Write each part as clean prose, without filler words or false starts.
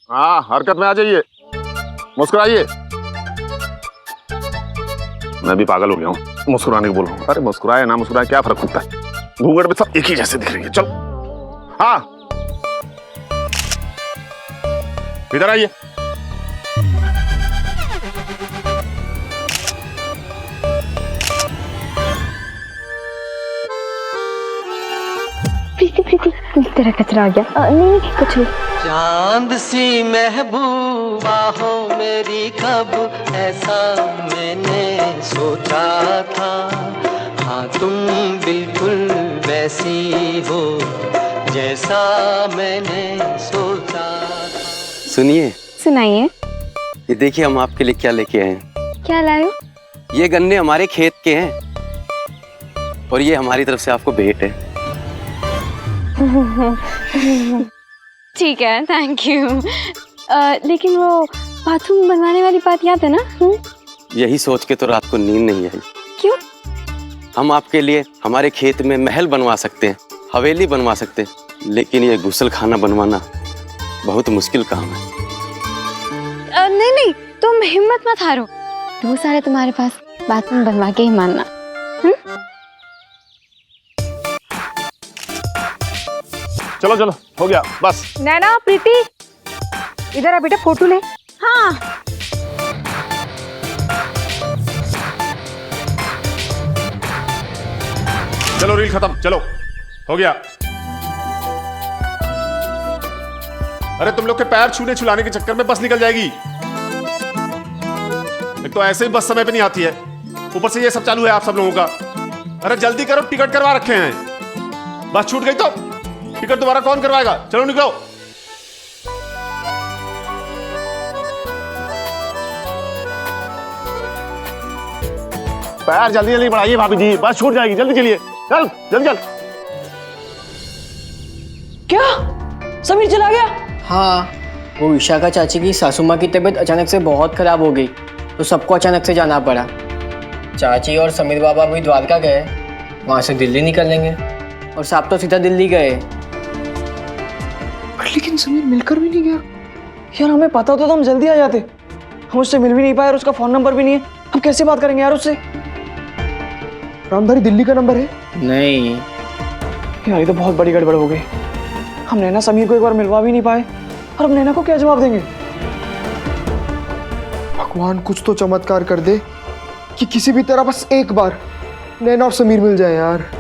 हाँ, हरकत में आ जाइए, मुस्कुराइए। मैं भी पागल हो गया हूँ मुस्कुराने को बोल रहा हूँ। अरे मुस्कुराए ना मुस्कुराए क्या फर्क पड़ता है, घूंघट में सब एक ही जैसे दिख रही है। चलो हाँ, इधर आइए। प्रीति प्रीति तेरा कचरा आ गया। नहीं कुछ नहीं। चांद सी महबूबा हो मेरी, कब ऐसा मैंने सोचा था। हाँ तुम बिल्कुल वैसी हो जैसा मैंने सोचा था। सुनिए। सुनाइए। ये देखिए हम आपके लिए क्या लेके आए हैं। क्या लाए हो? ये गन्ने हमारे खेत के हैं और ये हमारी तरफ से आपको भेंट है। ठीक है, थैंक यू। लेकिन वो बाथरूम बनवाने वाली बात याद है ना? यही सोच के तो रात को नींद नहीं आई। क्यों? हम आपके लिए हमारे खेत में महल बनवा सकते हैं, हवेली बनवा सकते हैं, लेकिन ये गुसल खाना बनवाना बहुत मुश्किल काम है। नहीं नहीं, तुम हिम्मत मत हारो। 2 साल है तुम्हारे पास, बाथरूम बनवा के ही मानना। चलो चलो हो गया बस। नैना, प्रीति इधर आ बेटा, फोटो ले। हाँ। चलो रील खत्म, चलो हो गया। अरे तुम लोग के पैर छूने छुलाने के चक्कर में बस निकल जाएगी। एक तो ऐसे ही बस समय पे नहीं आती है, ऊपर से ये सब चालू है आप सब लोगों का। अरे जल्दी करो, टिकट करवा रखे हैं। बस छूट गई तो टिकट दोबारा कौन करवाएगा? चलो निकलो। पैर जल्दी जल्दी बढ़ाइए भाभी जी, बस छूट जाएगी। जल्दी चलिए, चल जल्दी चल। क्या समीर चला गया? हाँ, वो विशाखा चाची की सासू माँ की तबीयत अचानक से बहुत खराब हो गई तो सबको अचानक से जाना पड़ा। चाची और समीर बाबा भी द्वारका गए, वहाँ से दिल्ली निकलेंगे और साहब तो सीधा दिल्ली गए। लेकिन समीर मिलकर भी नहीं गया यार। हमें पता होता तो हम जल्दी आ जाते। हम उससे मिल भी नहीं पाए और उसका फोन नंबर भी नहीं है। हम कैसे बात करेंगे यार उससे? रामधारी दिल्ली का नंबर है? नहीं यार ये तो बहुत बड़ी गड़बड़ हो गई। हम नैना समीर को एक बार मिलवा भी नहीं पाए और अब नैना को क्या जवाब देंगे? भगवान कुछ तो चमत्कार कर दे कि किसी भी तरह बस एक बार नैना और समीर मिल जाए यार।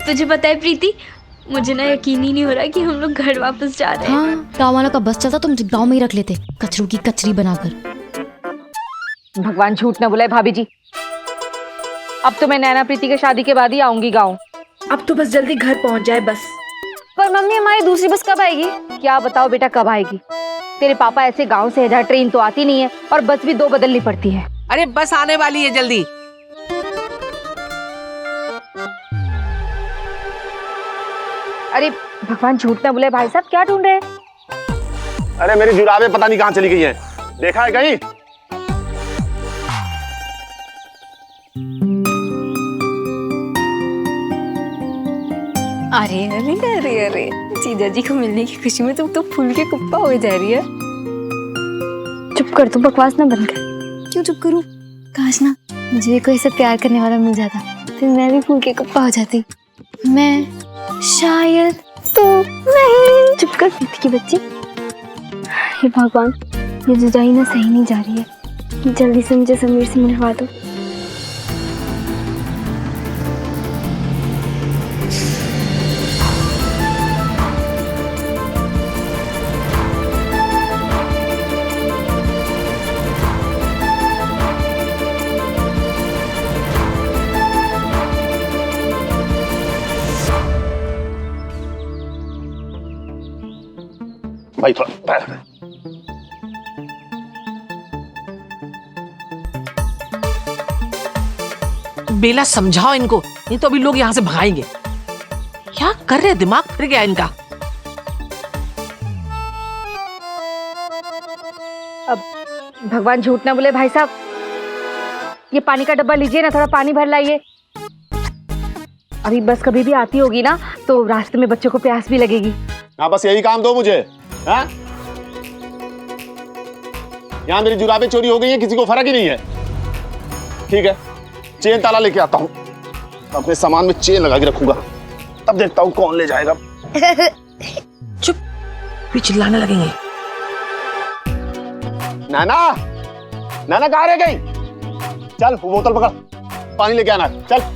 तुझे पता है प्रीति, मुझे ना यकीन ही नहीं हो रहा कि हम लोग घर वापस जा रहे हैं। हाँ, गाँव वालों का बस चलता तो मुझे गाँव में ही रख लेते, कचरू की कचरी बनाकर। भगवान झूठ ना बुलाए भाभी जी। अब तो मैं नैना प्रीति के शादी के बाद ही आऊंगी गाँव। अब तो बस जल्दी घर पहुंच जाए बस। पर मम्मी हमारी दूसरी बस कब आएगी? क्या बताओ बेटा, कब आएगी? तेरे पापा ऐसे गाँव से इधर ट्रेन तो आती नहीं है और बस भी 2 बदलनी पड़ती है। अरे बस आने वाली है जल्दी। अरे भगवान झूठ ना बुलाए भाई साहब, क्या ढूंढ रहे हैं? अरे मेरी जुराबें पता नहीं कहाँ चली गई हैं, देखा है कहीं? अरे अरे अरे अरे, जीजा जी को मिलने की खुशी में तुम तो फूल के कुप्पा हो जा रही है। चुप कर, तू बकवास ना बंद कर। क्यों चुप करूं? काश ना मुझे भी कोई ऐसा प्यार करने वाला मिल जाता, फिर मैं भी फूल के कुप्पा हो जाती। मैं शायद तो नहीं। चुप कर प्रीति की बच्ची। हे भगवान, ये जुदाई ना सही नहीं जा रही है। जल्दी से मुझे समीर से मिलवा दो। भाई थोड़ा पैर में। बेला समझाओ इनको, नहीं तो अभी लोग यहाँ से भगाएंगे। क्या कर रहे हैं, दिमाग फिर गया इनका। अब भगवान झूठ ना बोले भाई साहब, ये पानी का डब्बा लीजिए ना, थोड़ा पानी भर लाइए। अभी बस कभी भी आती होगी ना तो रास्ते में बच्चों को प्यास भी लगेगी। हाँ बस यही काम दो मुझे। हाँ यहाँ मेरी जुराबें चोरी हो गई हैं, किसी को फर्क ही नहीं है। ठीक है, चेन ताला लेके आता हूँ, अपने सामान में चेन लगा के रखूंगा, तब देखता हूँ कौन ले जाएगा। चुप, भी चिल्लाने लगेंगे। नाना, नाना कहाँ रह गई? चल वो बोतल पकड़, पानी लेके आना, चल।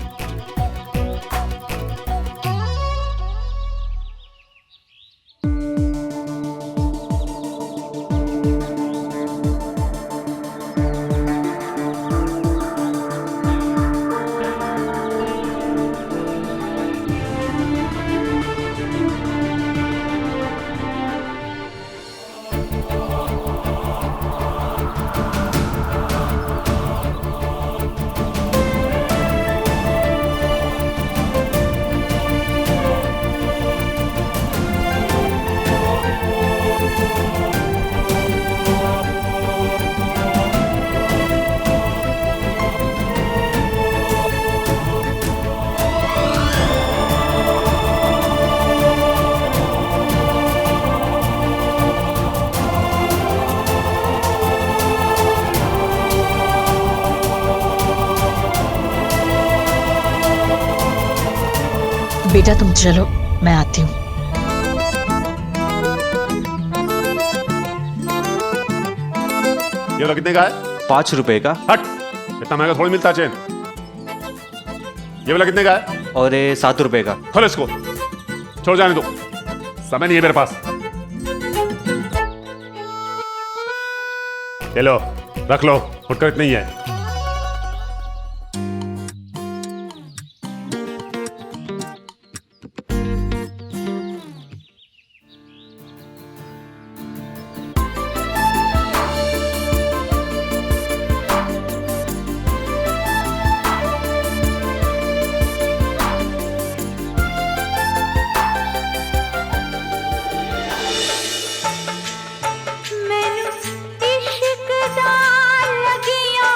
बेटा तुम चलो, मैं आती हूँ। ये वाला कितने का है? 5 रुपए का। हट, इतना महंगा थोड़ी मिलता चेन। ये वाला कितने का है? और ये 7 रुपए का। खोल इसको, छोड़ जाने दो, समय नहीं है मेरे पास। ले लो, रख लो, फुटकर नहीं है। मैनू इश्क दा लगिया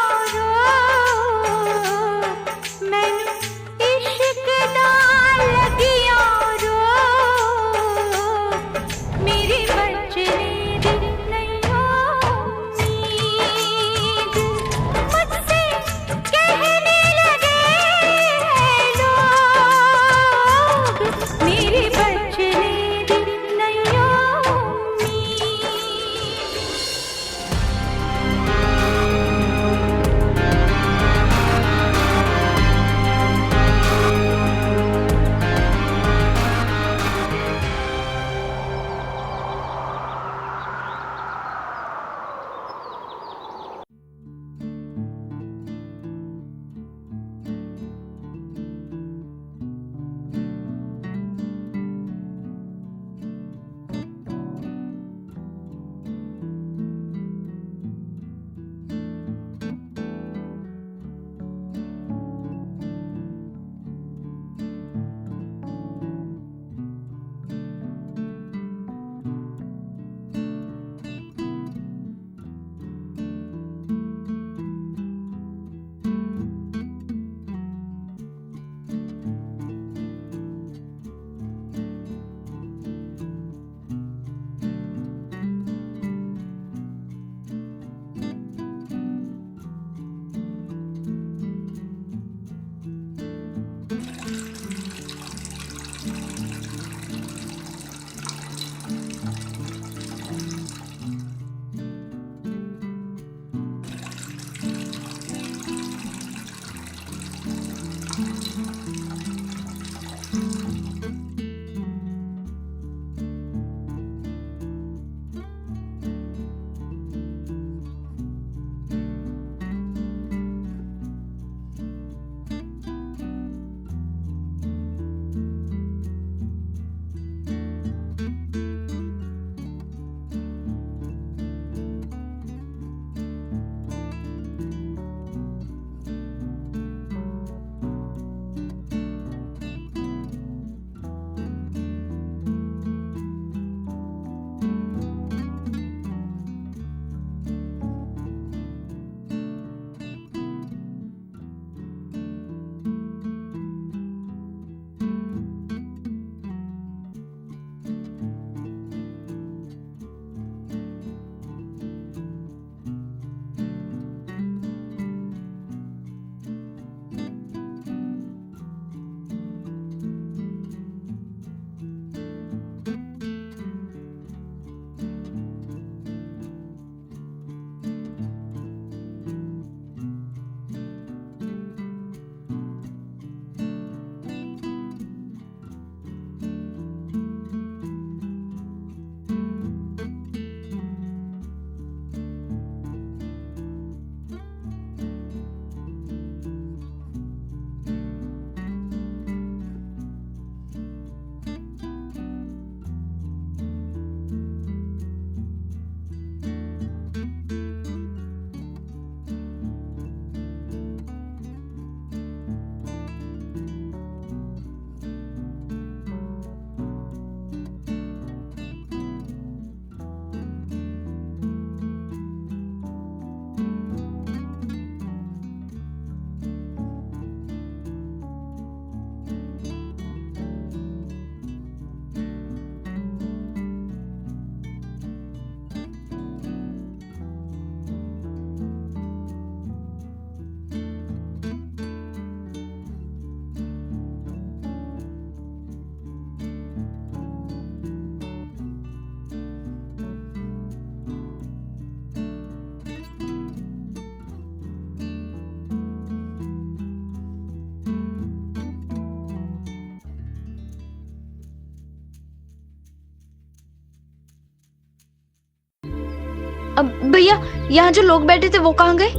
अब भैया यहाँ जो लोग बैठे थे वो कहाँ गए?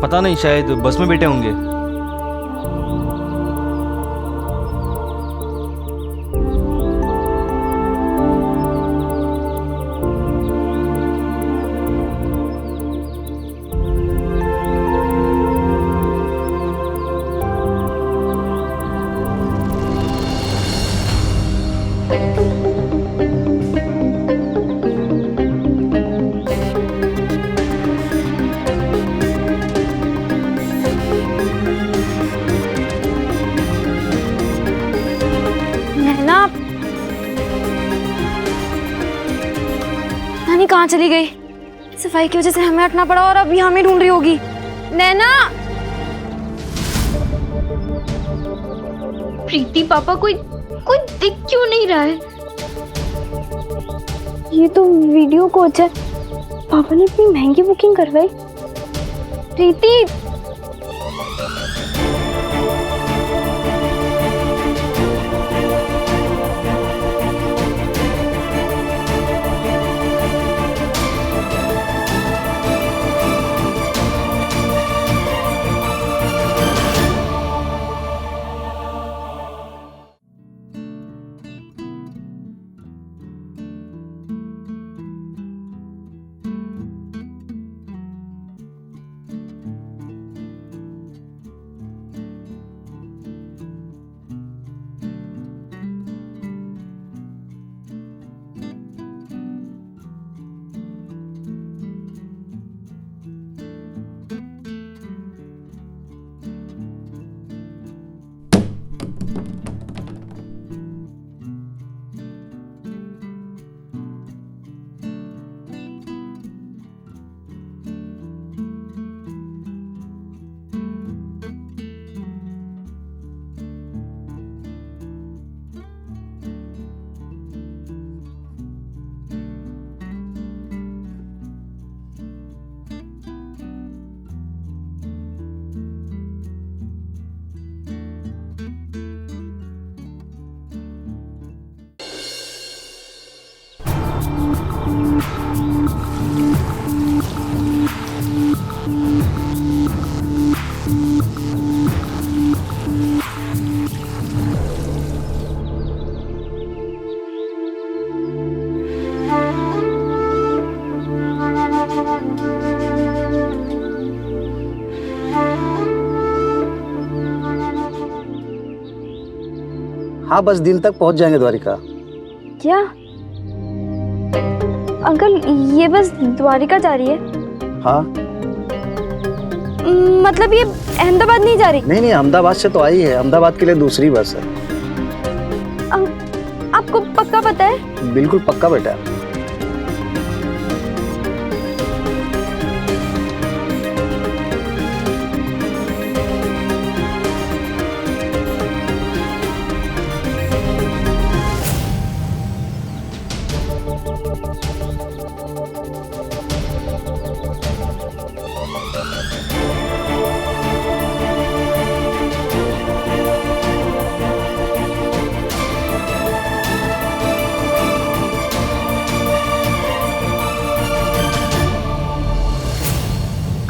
पता नहीं, शायद बस में बैठे होंगे। नानी कहाँ चली गई? सफाई की वजह से हमें हटना पड़ा और अब यहाँ हमें ढूंढ रही होगी। नैना, प्रीति पापा कोई दिख क्यों नहीं रहा है? ये तो वीडियो कोच है, पापा ने इतनी महंगी बुकिंग करवाई। प्रीति, हाँ, बस दिन तक पहुंच जाएंगे द्वारिका। क्या अंकल, ये बस द्वारिका जा रही है? हाँ। मतलब ये अहमदाबाद नहीं जा रही? नहीं नहीं, अहमदाबाद से तो आई है, अहमदाबाद के लिए दूसरी बस है। आपको पक्का पता है? बिल्कुल पक्का बेटा।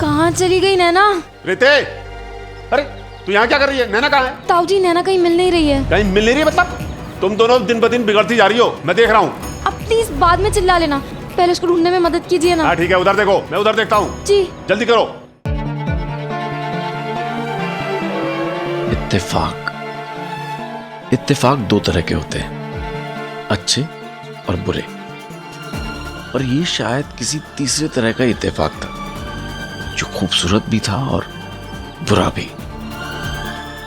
कहाँ चली गई नैना? रिते, अरे तू यहाँ क्या कर रही है? नैना कहाँ है? ताऊ जी, नैना कहीं मिल नहीं रही है। कहीं मिल नहीं रही मतलब? तुम दोनों दिन ब दिन बिगड़ती जा रही हो, मैं देख रहा हूँ। अब प्लीज बाद में चिल्ला लेना, पहले उसको ढूंढने में मदद कीजिए ना। हाँ ठीक है, उधर देखो, मैं उधर देखता हूँ। जी जल्दी करो। इत्तेफाक दो तरह के होते हैं, अच्छे और बुरे, और ये शायद किसी तीसरे तरह का इत्तेफाक था जो खूबसूरत भी था और बुरा भी।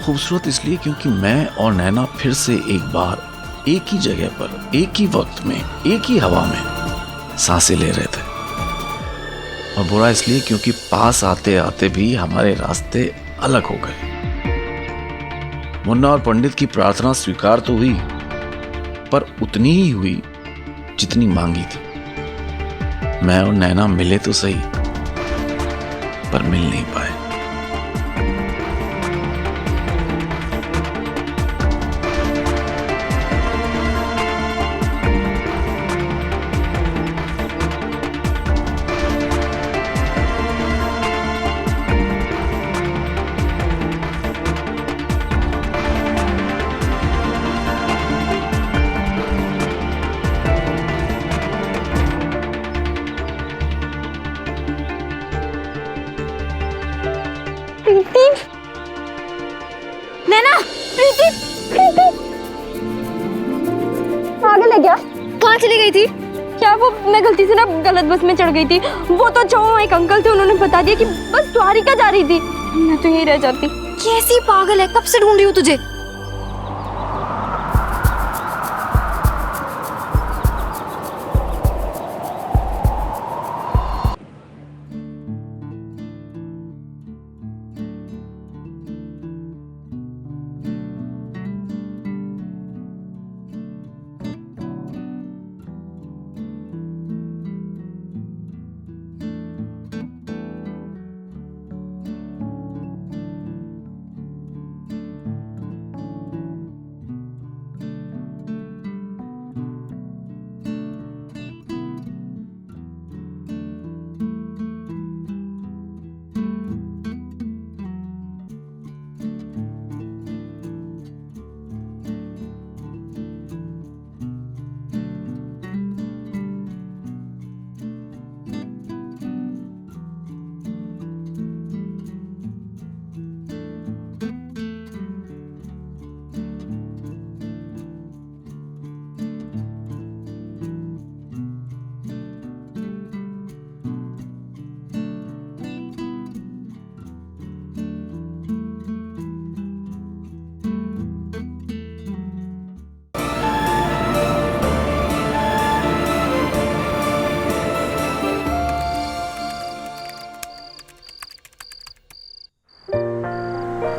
खूबसूरत इसलिए क्योंकि मैं और नैना फिर से एक बार एक ही जगह पर एक ही वक्त में एक ही हवा में सांसें ले रहे थे, और बुरा इसलिए क्योंकि पास आते आते भी हमारे रास्ते अलग हो गए। मुन्ना और पंडित की प्रार्थना स्वीकार तो हुई, पर उतनी ही हुई जितनी मांगी थी। मैं और नैना मिले तो सही, पर मिल नहीं पाए। मैं गलती से ना गलत बस में चढ़ गई थी। वो तो जो एक अंकल थे, उन्होंने बता दिया कि बस द्वारिका जा रही थी। मैं तो यहीं रह जाती। कैसी पागल है, कब से ढूंढ रही हूँ तुझे।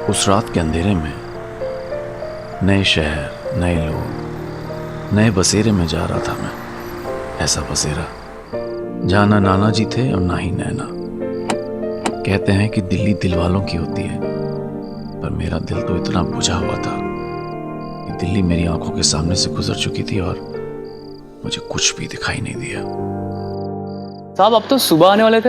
उस रात के अंधेरे में नए शहर, नए लोग, नए बसेरे में जा रहा था मैं। ऐसा बसेरा जहाँ ना नाना जी थे और ना ही नैना। कहते हैं कि दिल्ली दिल वालों की होती है, पर मेरा दिल तो इतना बुझा हुआ था कि दिल्ली मेरी आंखों के सामने से गुजर चुकी थी और मुझे कुछ भी दिखाई नहीं दिया। साहब अब तो सुबह आने वाले थे।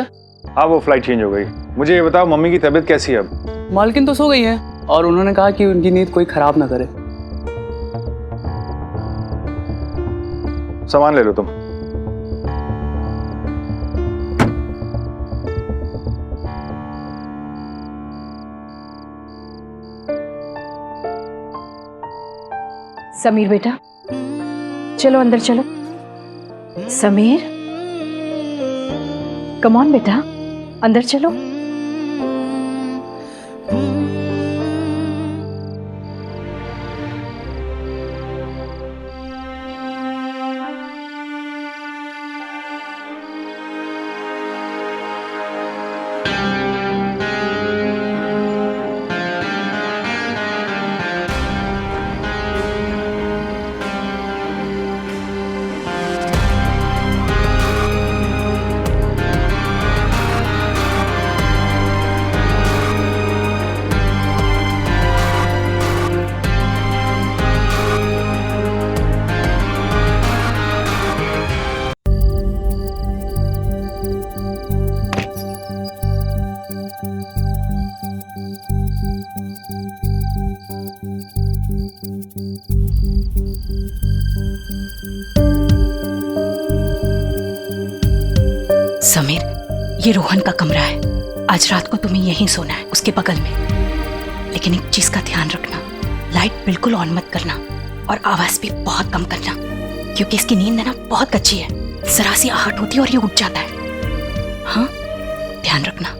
हाँ, वो फ्लाइट चेंज हो गई। मुझे ये बताओ, मम्मी की तबीयत कैसी है अब? मालकिन तो सो गई है और उन्होंने कहा कि उनकी नींद कोई खराब ना करे। सामान ले लो तुम। समीर बेटा, चलो अंदर चलो। समीर, कम ऑन बेटा, अंदर चलो। समीर, ये रोहन का कमरा है। आज रात को तुम्हें यहीं सोना है, उसके बगल में। लेकिन एक चीज का ध्यान रखना, लाइट बिल्कुल ऑन मत करना और आवाज भी बहुत कम करना, क्योंकि इसकी नींद है ना बहुत कच्ची है। जरा सी आहट होती है और ये उठ जाता है। हाँ, ध्यान रखना।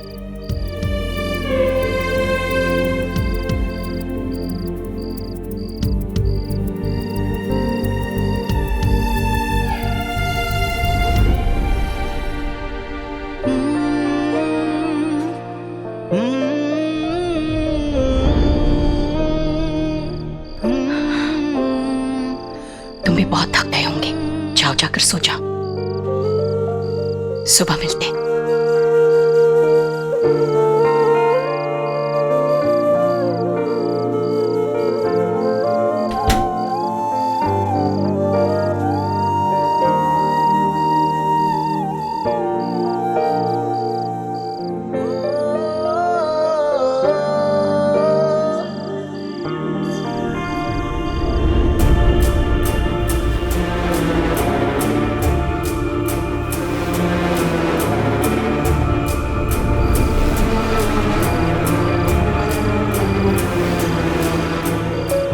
तुम भी बहुत थक गए होंगे, जाओ जाकर सो जाओ, सुबह मिलते हैं।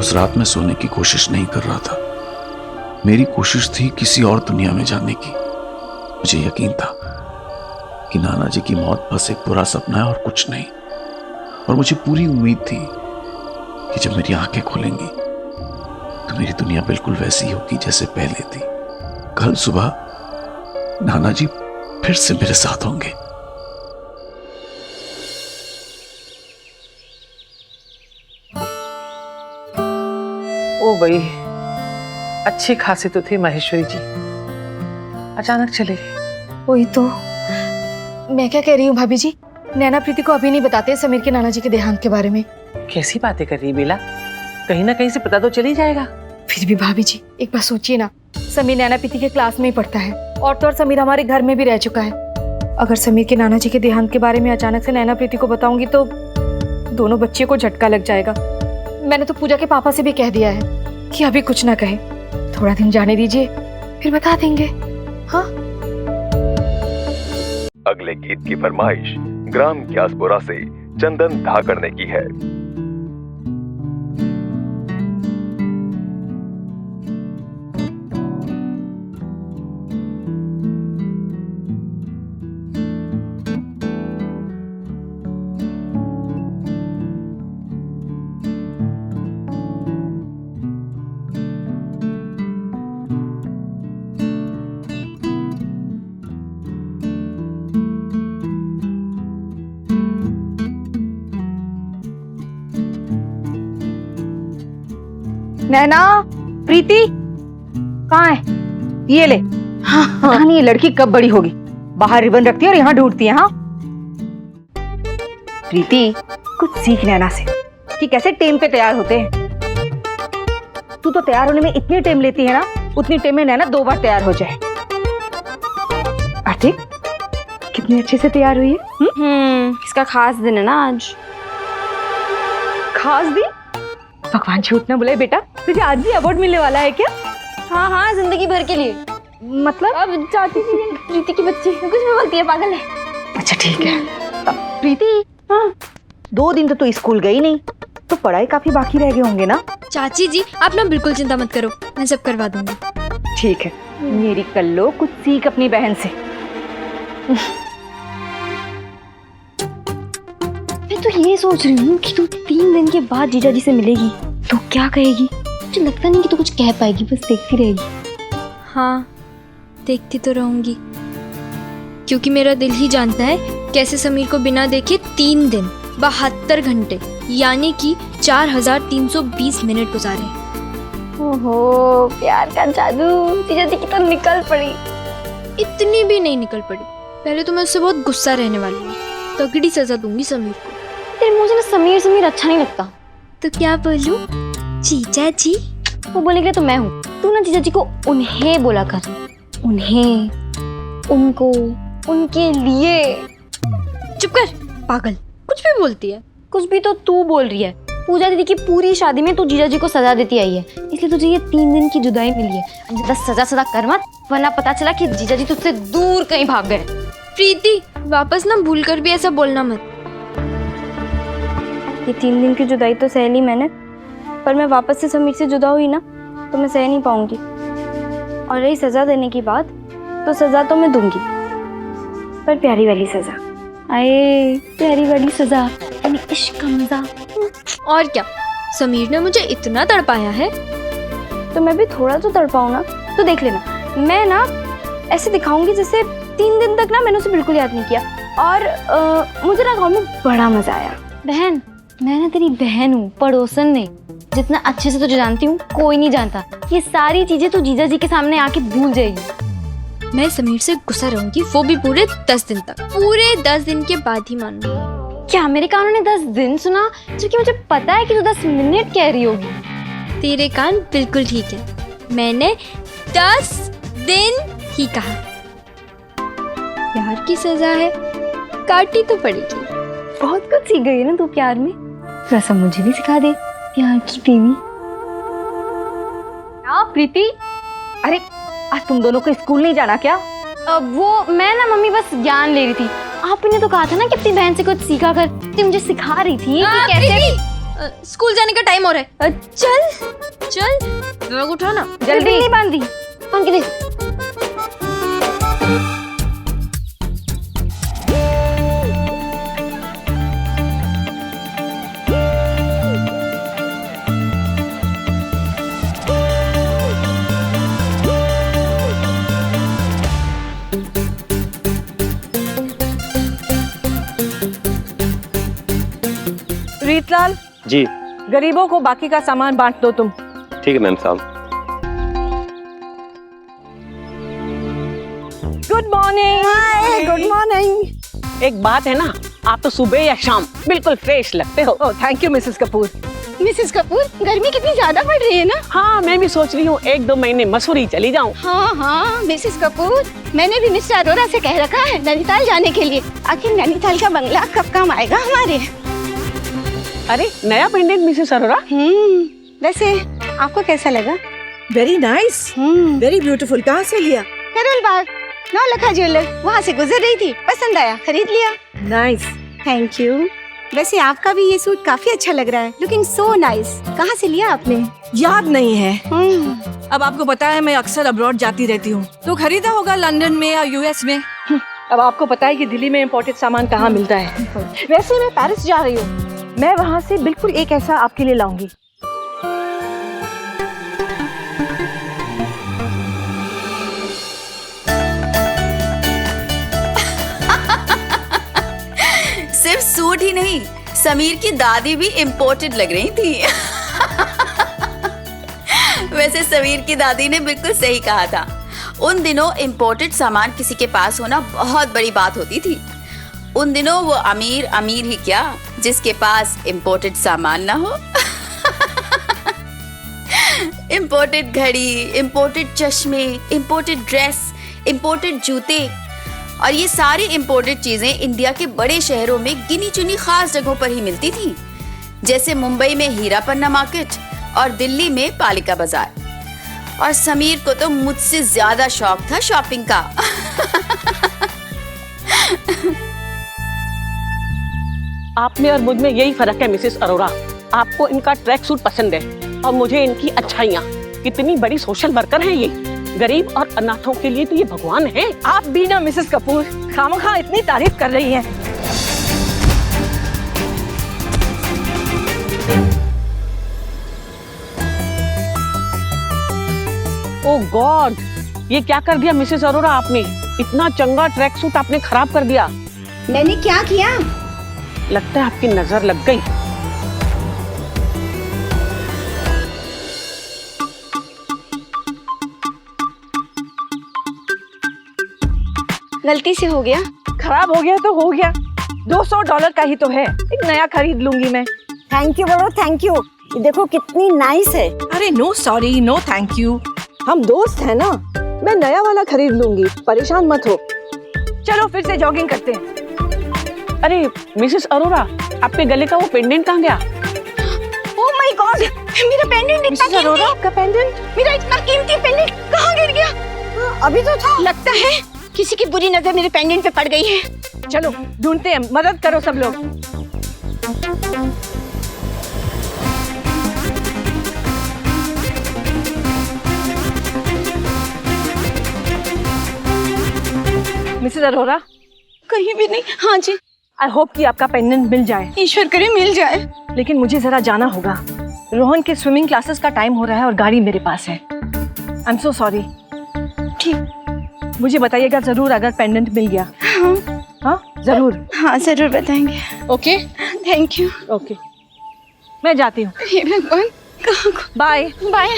उस रात मैं सोने की कोशिश नहीं कर रहा था। मेरी कोशिश थी किसी और दुनिया में जाने की, मुझे यकीन था कि नाना जी की मौत बस एक बुरा सपना है और कुछ नहीं। और मुझे पूरी उम्मीद थी कि जब मेरी आंखें खुलेंगी तो मेरी दुनिया बिल्कुल वैसी होगी जैसे पहले थी। कल सुबह नाना जी फिर से मेरे साथ होंगे। ओ भाई, अच्छी खासी तो थी महेश्वरी जी, अचानक चले गए। वही तो मैं क्या कह रही हूँ भाभी जी, नैना प्रीति को अभी नहीं बताते समीर के नाना जी के देहांत के बारे में। कैसी बातें कर रही बेला, कहीं ना कहीं से पता तो चल ही जाएगा। फिर भी भाभी जी एक बार सोचिए ना, समीर नैना प्रीति के क्लास में ही पढ़ता है और तो और समीर हमारे घर में भी रह चुका है। अगर समीर के नाना जी के देहांत के बारे में अचानक से नैना प्रीति को बताऊंगी तो दोनों बच्चे को झटका लग जाएगा। मैंने तो पूजा के पापा से भी कह दिया है कि अभी कुछ ना कहे, थोड़ा दिन जाने दीजिए फिर बता देंगे। हाँ, अगले गीत की फरमाइश ग्राम क्यासपुरा से चंदन धाकड़ ने की है। नैना प्रीति कहाँ है? ये ले। हाँ, पता नहीं ये लड़की कब बड़ी होगी, बाहर रिबन रखती है और यहाँ ढूंढती है। हाँ प्रीति, कुछ सीख नैना से कि कैसे टेम पे तैयार होते हैं। तू तो तैयार होने में इतनी टेम लेती है ना, उतनी टेम में नैना 2 बार तैयार हो जाए। आर्थिक कितनी अच्छे से तैयार हुई है। इसका खास दिन है ना आज। खास दिन? भगवान झूठ ना बुलाए बेटा, तुझे आज भी अवार्ड मिलने वाला है क्या? हाँ हाँ, जिंदगी भर के लिए। मतलब अब चाची जी प्रीति की बच्ची कुछ भी बोलती है, पागल है। अच्छा ठीक है। प्रीति, हाँ 2 दिन तो तू स्कूल गई नहीं, तो पढ़ाई काफी बाकी रह गए होंगे ना? चाची जी आप ना बिल्कुल चिंता मत करो, मैं सब करवा दूंगी। ठीक है, मेरी कल्लो कुछ सीख अपनी बहन से। मैं तो ये सोच रही हूँ कि तू 3 दिन के बाद जीजा जी से मिलेगी तो क्या कहेगी? मुझे लगता नहीं कि तू कुछ कह पाएगी, बस देखती रहेगी। हाँ देखती तो रहूंगी, क्योंकि मेरा दिल ही जानता है कैसे समीर को बिना देखे 3 दिन 72 घंटे यानी कि 4320 मिनट गुजारे। ओहो, प्यार का जादू जीजा जी की तो निकल पड़ी। इतनी भी नहीं निकल पड़ी, पहले तो मैं उससे बहुत गुस्सा रहने वाली हूँ, तगड़ी सजा दूंगी समीर को। तेरे मुझे ना समीर अच्छा नहीं लगता। तो क्या बोलूं? जीजा जी? वो बोलने के लिए तो मैं हूँ, तू ना जीजा जी को उन्हें बोला कर। उन्हें, उनको, उनके लिए। चुप कर पागल, कुछ भी बोलती है। कुछ भी तो तू बोल रही है। पूजा दीदी की पूरी शादी में तू जीजा जी को सजा देती आई है, इसलिए तुझे ये 3 दिन की जुदाई मिली है। अब ज्यादा सजा कर मत, वरना पता चला कि जीजा जी तुझसे दूर कहीं भाग गए। प्रीति वापस ना भूल कर भी ऐसा बोलना मत। ये 3 दिन की जुदाई तो सह ली मैंने, पर मैं वापस से समीर से जुदा हुई ना तो मैं सह नहीं पाऊंगी। और रही सजा देने की बात, तो सजा तो मैं दूंगी, पर प्यारी वाली सजा। आए प्यारी वाली सजा, यानी इश्क का मजा। और क्या, समीर ने मुझे इतना तड़पाया है तो मैं भी थोड़ा तो तड़पाऊं ना। तो देख लेना, मैं ना ऐसे दिखाऊंगी जैसे 3 दिन तक ना मैंने उसे बिल्कुल याद नहीं किया। और मुझे ना गाँव में बड़ा मजा आया। बहन, मैं ना तेरी बहन हूँ, पड़ोसन नहीं। जितना अच्छे से तुझे जानती हूँ कोई नहीं जानता। ये सारी चीजें तो जीजा जी के सामने आके भूल जाएगी। मैं समीर से गुस्सा रहूंगी, वो भी पूरे 10 दिन तक। पूरे 10 दिन के बाद ही मानूंगी। क्या मेरे कानों ने 10 दिन सुना? जबकि मुझे पता है कि तू 10 मिनट कह रही होगी। तेरे कान बिल्कुल ठीक है, मैंने 10 दिन ही कहा। प्यार की सजा है, काटी तो पड़ेगी। बहुत कुछ सीख गई है ना तू प्यार में, थोड़ा सा मुझे भी सिखा दे प्यार की देवी। प्रीति, अरे आज तुम दोनों को स्कूल नहीं जाना क्या? वो मैं ना मम्मी बस ज्ञान ले रही थी। आपने तो कहा था ना कि अपनी बहन से कुछ सीखा कर, तो मुझे सिखा रही थी कि कैसे। स्कूल जाने का टाइम हो रहा है। चल चल बैग उठा ना, जल्दी नहीं बांधी, बांध के दे। प्रीतलाल, जी गरीबों को बाकी का सामान बांट दो तुम। ठीक है मैम साहब। Good morning. Hi, good morning. एक बात है ना, आप तो सुबह या शाम बिल्कुल फ्रेश लगते हो। Oh thank you Mrs Kapoor. Mrs Kapoor, गर्मी कितनी ज्यादा पड़ रही है ना। हाँ, मैं भी सोच रही हूँ 1-2 महीने मसूरी चली जाऊँ। हाँ हाँ मिसेस कपूर, मैंने भी मिस्टर अरोरा से कह रखा है नैनीताल जाने के लिए। आखिर नैनीताल का बंगला कब काम आएगा हमारे। अरे नया पेंडेंट मिसेस अरोरा। वैसे आपको कैसा लगा? Very nice, very beautiful. कहाँ से लिया? करोल बाग, नौलखा ज्वेलर, वहाँ से गुजर रही थी, पसंद आया, खरीद लिया। Nice, thank you. वैसे आपका भी ये सूट काफी अच्छा लग रहा है, लुकिंग सो नाइस। कहाँ से लिया आपने? याद नहीं है। अब आपको पता है मैं अक्सर अब्रॉड जाती रहती हूँ, तो खरीदा होगा लंदन में या यूएस में। अब आपको पता है कि दिल्ली में इम्पोर्टेड सामान कहाँ मिलता है। वैसे मैं पेरिस जा रही हूँ, मैं वहाँ से बिल्कुल एक ऐसा आपके लिए लाऊंगी। सिर्फ सूट ही नहीं, समीर की दादी भी इम्पोर्टेड लग रही थी। वैसे समीर की दादी ने बिल्कुल सही कहा था। उन दिनों इम्पोर्टेड सामान किसी के पास होना बहुत बड़ी बात होती थी। उन दिनों वो अमीर अमीर ही क्या, जिसके पास इम्पोर्टेड सामान ना हो। इम्पोर्टेड घड़ी, इम्पोर्टेड चश्मे, इम्पोर्टेड ड्रेस, इम्पोर्टेड जूते, और ये सारी इम्पोर्टेड चीजें इंडिया के बड़े शहरों में गिनी चुनी खास जगहों पर ही मिलती थी, जैसे मुंबई में हीरा पन्ना मार्केट और दिल्ली में पालिका बाजार। और समीर को तो मुझसे ज्यादा शौक था शॉपिंग का। आप में और मुझ में यही फर्क है मिसेस अरोरा। आपको इनका ट्रैक सूट पसंद है और मुझे इनकी अच्छाइयाँ। कितनी बड़ी सोशल वर्कर हैं ये, गरीब और अनाथों के लिए तो ये भगवान हैं। आप भी ना मिसेस कपूर खामखा इतनी तारीफ कर रही हैं। ओह गॉड, ये क्या कर दिया मिसेस अरोरा आपने? इतना चंगा ट्रैक सूट आपने खराब कर दिया। मैंने क्या किया? लगता है आपकी नजर लग गई। गलती से हो गया। खराब हो गया तो हो गया, $200 का ही तो है, एक नया खरीद लूंगी मैं। थैंक यू बड़ो, थैंक यू। ये देखो कितनी नाइस है। अरे no sorry, no thank you, हम दोस्त हैं ना। मैं नया वाला खरीद लूंगी, परेशान मत हो। चलो फिर से जॉगिंग करते हैं। अरे मिसेस अरोरा, आपके गले का वो पेंडेंट कहाँ गया? ओह माय गॉड, मेरा पेंडेंट इतना कीमती। अरोरा, आपका पेंडेंट? मेरा इतना कीमती पेंडेंट कहाँ गिर गया? अभी तो था। लगता है किसी की बुरी नजर मेरे पेंडेंट पे पड़ गई है। चलो ढूंढते हैं, मदद करो सब लोग। मिसेस अरोरा, कहीं भी नहीं। हाँ जी। आई होप कि आपका पेंडेंट मिल जाए। ईश्वर करे मिल जाए। लेकिन मुझे जरा जाना होगा, रोहन के स्विमिंग क्लासेस का टाइम हो रहा है और गाड़ी मेरे पास है। I am so sorry. ठीक, मुझे बताइएगा जरूर अगर पेंडेंट मिल गया। हाँ हाँ जरूर। हाँ जरूर बताएंगे। Okay, thank you. ओके, मैं जाती हूँ। हे भगवान, कहाँ? Bye bye.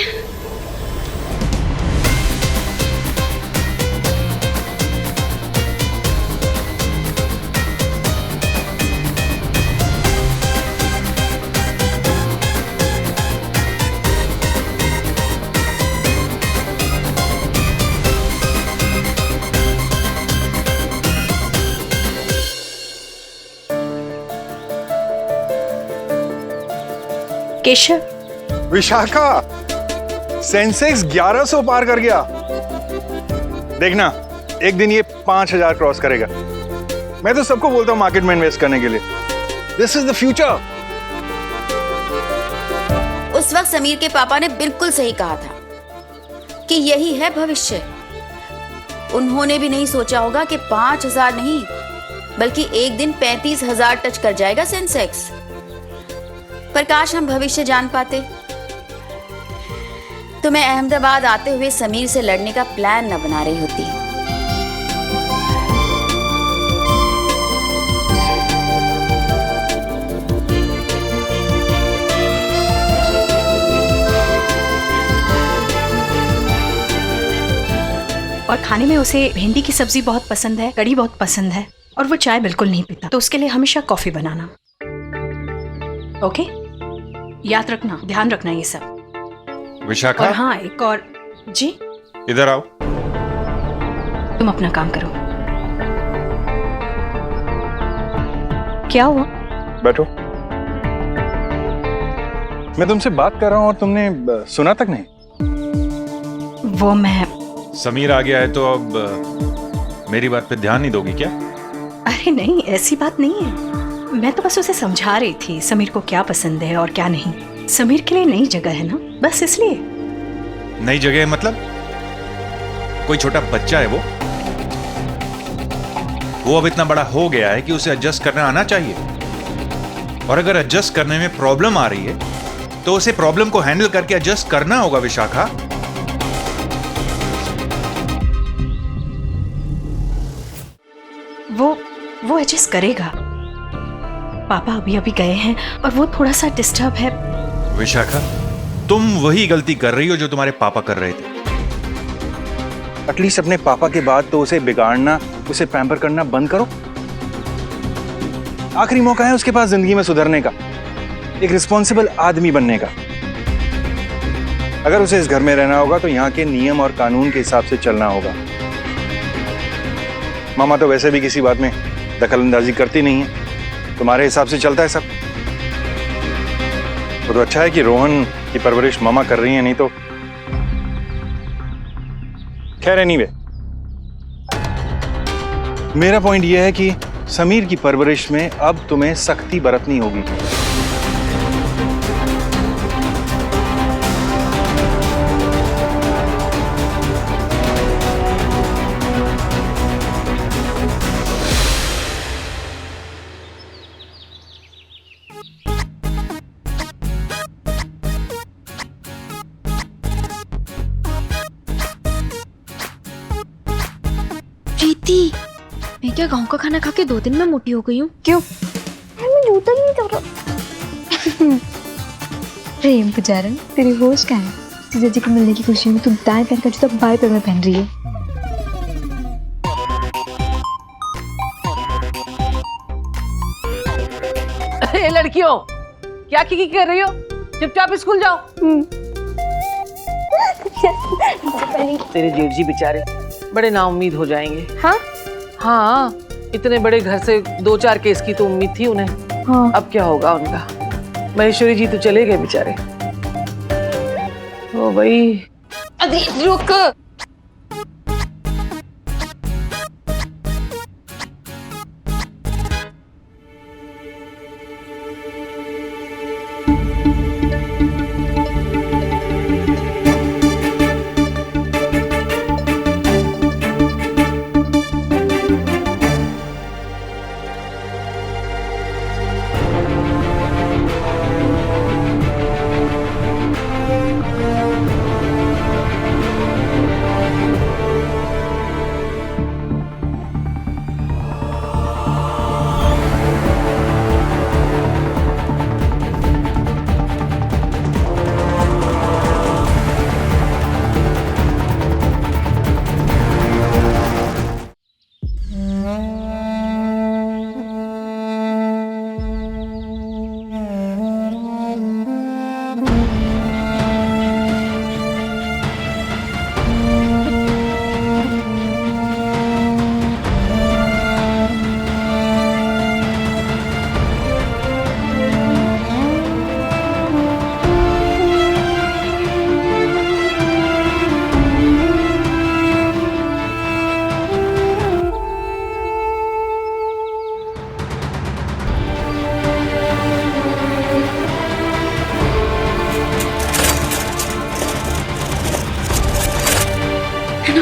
केशव। विशाखा, सेंसेक्स 1100 पार कर गया। देखना एक दिन ये 5000 क्रॉस करेगा। मैं तो सबको बोलता हूँ मार्केट में इन्वेस्ट करने के लिए। This is the future. उस वक्त समीर के पापा ने बिल्कुल सही कहा था कि यही है भविष्य। उन्होंने भी नहीं सोचा होगा कि 5000 नहीं बल्कि एक दिन 35,000 टच कर जाएगा सेंसेक्स। पर काश हम भविष्य जान पाते तो मैं अहमदाबाद आते हुए समीर से लड़ने का प्लान न बना रही होती। और खाने में उसे भिंडी की सब्जी बहुत पसंद है, कढ़ी बहुत पसंद है, और वो चाय बिल्कुल नहीं पीता, तो उसके लिए हमेशा कॉफी बनाना। ओके, याद रखना, ध्यान रखना ये सब। विशाखा। और हाँ, एक और। जी इधर आओ। तुम अपना काम करो। क्या हुआ? बैठो। मैं तुमसे बात कर रहा हूँ और तुमने सुना तक नहीं। वो मैं समीर आ गया है तो अब मेरी बात पे ध्यान नहीं दोगी क्या? अरे नहीं, ऐसी बात नहीं है। मैं तो बस उसे समझा रही थी समीर को क्या पसंद है और क्या नहीं। समीर के लिए नई जगह है ना, बस इसलिए। नई जगह है मतलब? कोई छोटा बच्चा है वो अब इतना बड़ा हो गया है कि उसे एडजस्ट करना आना चाहिए। और अगर एडजस्ट करने में प्रॉब्लम आ रही है तो उसे प्रॉब्लम को हैंडल करके एडजस्ट करना होगा विशाखा। वो एडजस्ट करेगा। पापा अभी अभी गए हैं और वो थोड़ा सा डिस्टर्ब है। विशाखा, तुम वही गलती कर रही हो जो तुम्हारे पापा कर रहे थे। एटलीस्ट अपने पापा के बाद तो उसे बिगाड़ना, उसे पैम्पर करना बंद करो। आखिरी मौका है उसके पास जिंदगी में सुधरने का, एक रिस्पॉन्सिबल आदमी बनने का। अगर उसे इस घर में रहना होगा तो यहाँ के नियम और कानून के हिसाब से चलना होगा। मामा तो वैसे भी किसी बात में दखल अंदाजी करती नहीं है, तुम्हारे हिसाब से चलता है सब। वो तो अच्छा है कि रोहन की परवरिश मामा कर रही है, नहीं तो खैर। एनीवे, मेरा पॉइंट यह है कि समीर की परवरिश में अब तुम्हें सख्ती बरतनी होगी। प्रीति, मैं क्या गांव का खाना खा के 2 दिन में मोटी हो गई हूँ? क्यों? यार मैं जूता ही नहीं कर रहा। प्रेम पुजारन, तेरी होश कहाँ है? जीजा जी को मिलने की खुशी में तू दाएं पैर का जूता बाएं पैर में पहन रही है। अरे लड़कियों, क्या की कर रही हो? चुपचाप स्कूल जाओ। तेरे जेठ जी बेचारे बड़े नाउम्मीद हो जाएंगे। हाँ? हाँ, इतने बड़े घर से 2-4 केस की तो उम्मीद थी उन्हें। हाँ। अब क्या होगा उनका? महेश्वरी जी तो चले गए बेचारे। ओ भाई, अरे रुक।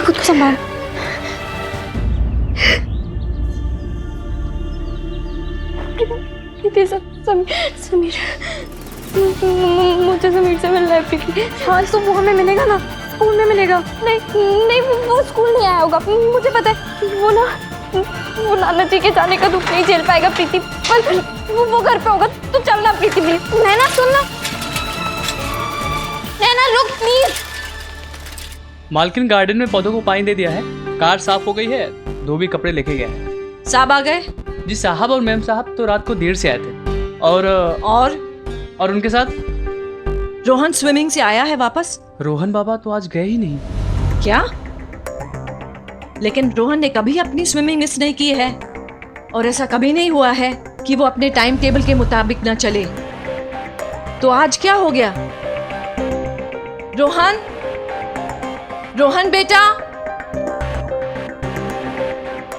खुद को संभाल। समीर, मुझे समीर से मिलना है प्रीति। हाँ तो वो हमें मिलेगा ना, स्कूल में मिलेगा। नहीं नहीं, वो स्कूल नहीं आया होगा, मुझे पता है। वो नाना जी के जाने का दुख नहीं झेल पाएगा प्रीति। पर वो घर पे होगा तो चलना प्रीति प्लीज। नैना सुनना, नैना रुक प्लीज। मालकिन गार्डन में पौधों को पानी दे दिया है, कार साफ हो गई है, धोबी कपड़े लेके गए हैं। साहब आ गए? जी साहब और मैम साहब तो रात को देर से आए थे। और उनके साथ रोहन स्विमिंग से आया है वापस? रोहन बाबा तो आज गए ही नहीं। क्या? लेकिन रोहन ने कभी अपनी स्विमिंग मिस नहीं की है और ऐसा कभी नहीं हुआ है कि वो अपने टाइम टेबल के मुताबिक न चले। तो आज क्या हो गया? रोहन, रोहन बेटा,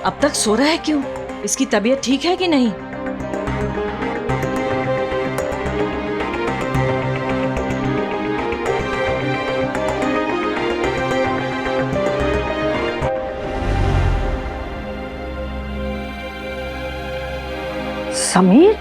अब तक सो रहा है क्यों? इसकी तबीयत ठीक है कि नहीं? समीर,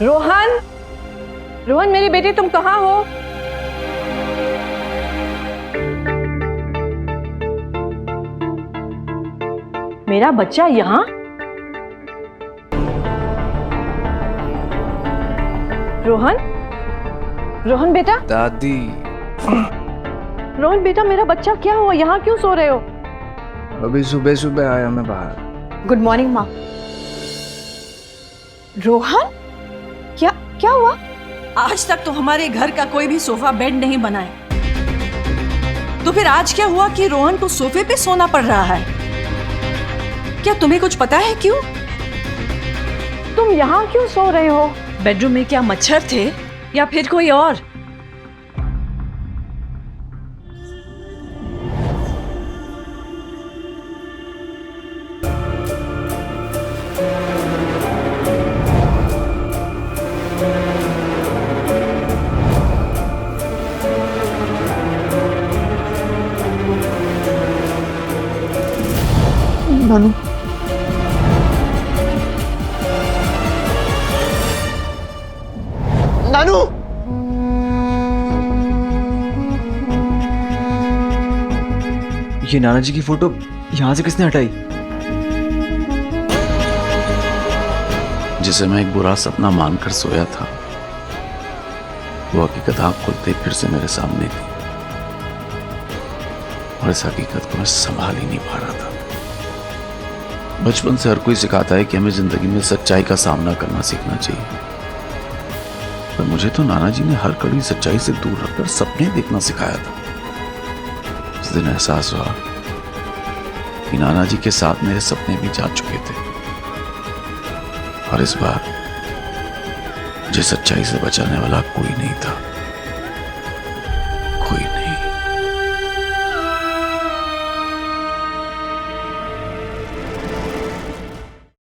रोहन, रोहन मेरे बेटे तुम कहाँ हो? मेरा बच्चा यहाँ? रोहन, रोहन बेटा। दादी। रोहन बेटा, मेरा बच्चा क्या हुआ? यहाँ क्यों सो रहे हो? अभी सुबह सुबह आया मैं बाहर। गुड मॉर्निंग माँ। रोहन, क्या हुआ? आज तक तो हमारे घर का कोई भी सोफा बेड नहीं बना है, तो फिर आज क्या हुआ कि रोहन को सोफे पे सोना पड़ रहा है? क्या तुम्हें कुछ पता है क्यों? तुम यहाँ क्यों सो रहे हो? बेडरूम में क्या मच्छर थे या फिर कोई और? नानू, नानू, ये नाना जी की फोटो यहाँ से किसने हटाई? जिसे मैं एक बुरा सपना मानकर सोया था, वो हकीकत आँख खुलते फिर से मेरे सामने थी और इस हकीकत को मैं संभाल ही नहीं पा रहा था। बचपन से हर कोई सिखाता है कि हमें जिंदगी में सच्चाई का सामना करना सीखना चाहिए, पर मुझे तो नाना जी ने हर कड़ी सच्चाई से दूर रखकर सपने देखना सिखाया था। उस दिन एहसास हुआ कि नाना जी के साथ मेरे सपने भी जा चुके थे और इस बार मुझे सच्चाई से बचाने वाला कोई नहीं था।